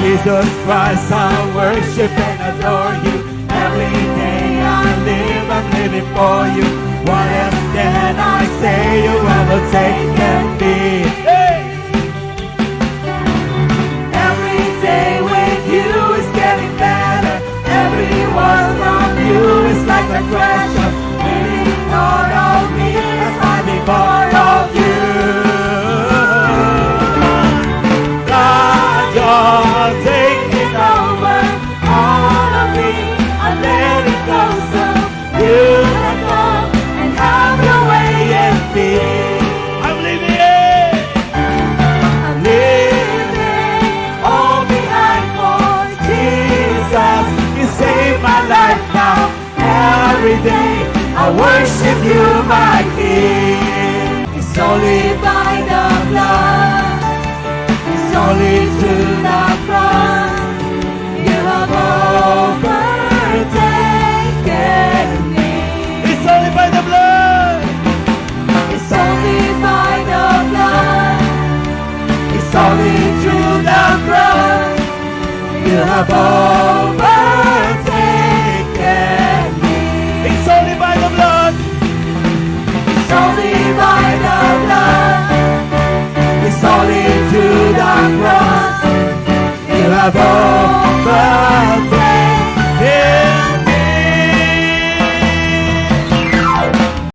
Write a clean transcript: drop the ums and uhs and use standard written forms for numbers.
Jesus Christ, I worship and adore you. Every day I live, I'm living for you. What else can I say? You ever take and be. Hey! Every day with you is getting better. Every word from you is like a treasure. Living part of me is finding part of you. God, you're taking over all of me. I let it go so you let go and have your way in me. I'm living, I'm living all behind for Jesus. You save my life now. Every day I worship you, my King. It's only by the blood. It's only through the cross. You have overtaken me. It's only by the blood. It's only by the blood. It's only through the cross. You have overtaken me.